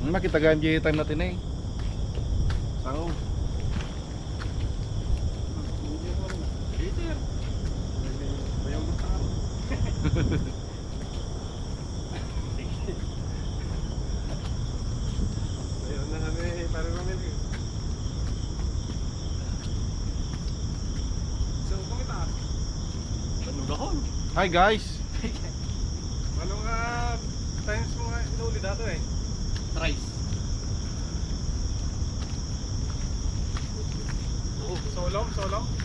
Makitagaan di time natin eh. Sao? Peter. Bayang mo tao. Ayun na kami, parang kami. So, kumita. Panugahon. Hi guys. Ano nga times mo nga inuuli dato eh? Thrice. Solong?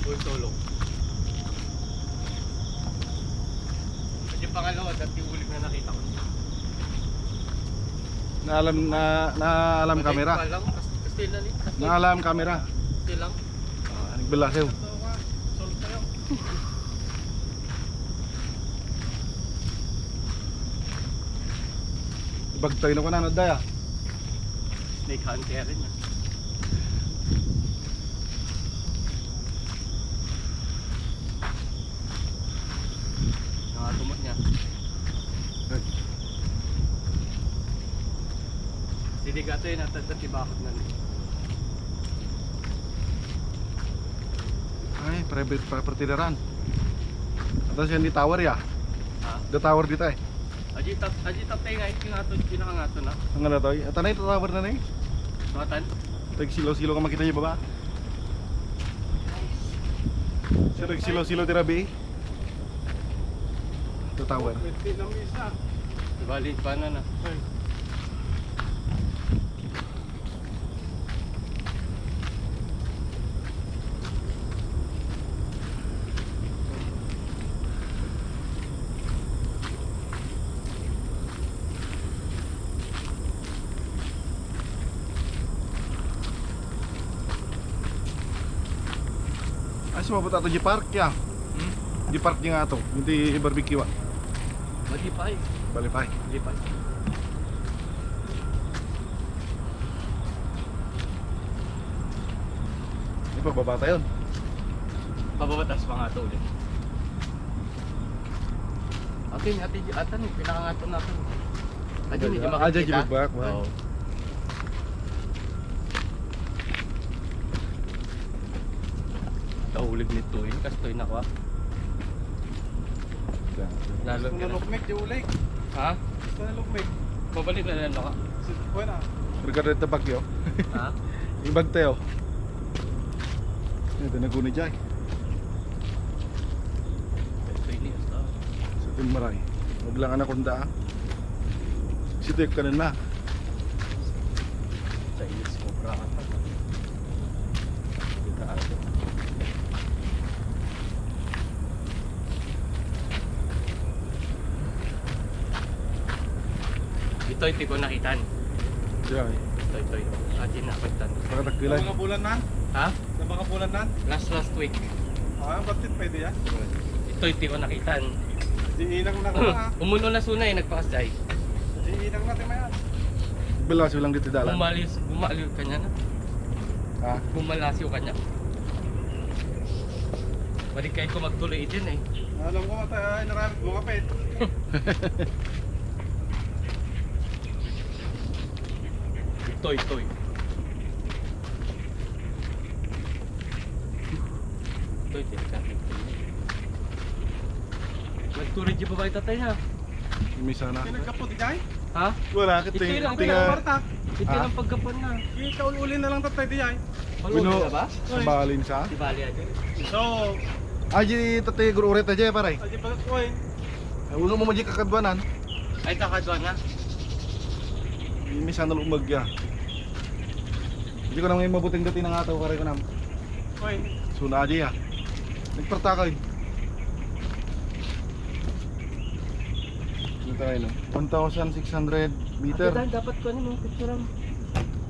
Full solo. At yung pangalawa, dati yung ulit na nakita ko. Naalam kamera. Kastil na nito. Naalam kamera. Kastil lang. Nagbala siya. Ito nga, solve tayo. Ibagtay na ko na daya. Snake hunter rin yan. Nakatumat niya. Sinigato yun at tatibakot na rin. Ay, private property na ran. Atas yan di tower ya. Ha? The tower dito eh. Aji tap tayo nga, pinakangato na. Ang nga na to. At na ito tower na eh. Matan? Tag-silo-silo ka makita niyo baba. Sir, silo-silo tira B. Ito tower. Pwede na misa. Bali, paano na? Ay. Ay, sumabot ato di park ya. Di park niya nga ato. Hindi barbecue ah. Malipay. Balipay. Malipay. Di pa babata yun. Pababatas pa nga ito ulit. Atan, pinakangato natin. Adyan, hindi makikita. Adyan, di magbak. Oo. Kaulig nito yun, kasi ito yun ako ah. Lalo Gusto na lukmik, di ulik. Ha? Gusto na lukmik. Babalik na lang ako. Buwan na. Regarding ito bagyo. Ha? Ibag tayo. Ito naguni dyan. Ito yun yun. Sa Tinmaray. Huwag lang anak kunda ah. Sitik ka na. Sa ilis ko, praka. Ito hindi ko nakitan. Dyan. Ito. Atin nakitan. Baka Sa takilay. mga bulan na? Ha? Sa mga bulan na? Last week. Ah, bakit pwede yan? Ito hindi ko nakitan. Di inang na ka na ha. Umuno na sunay, nagpakasday. Di inang natin mayan. Bilas lang dito dalan. Bumaliw ka niya na. Ha? Bumalasyo ka niya. Balik kayo ko magtuloy din eh. Alam ko tayo, naramit mga pet. Toy. Toy, delikado. Nagtuloy di ba ba tatay ha? Misa na. Pinagkapot, di jay? Ha? Wala, Ito yun lang, tinga. Marta. Ito Ha? lang pagkapon na. Ikaululin na lang tatay, di jay? Malunod na ba? Sa balin sa. Di bali atin. So, Aji tatay gururet aja paray. aji pa ko eh. Uno mo maji kakadwanan. Ay kakadwa na. Misa na lumagya. Hindi ko na ngayon mabuting dati ng ataw karay ko nam. Oy, Suna aja ya. Nagpartakay. Ito tayo no. 1,600 meter. Dapat ko ano no, picture ang.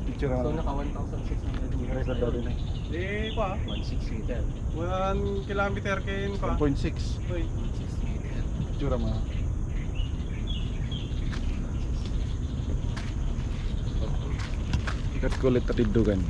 Picture So na. naka 1,600 meters. Record daw din eh. di pa. 16 meter. 1 kilometer kayo pa. 1.6. Oy, 16 meter. Picture mo. Ikat kulit at tindugan.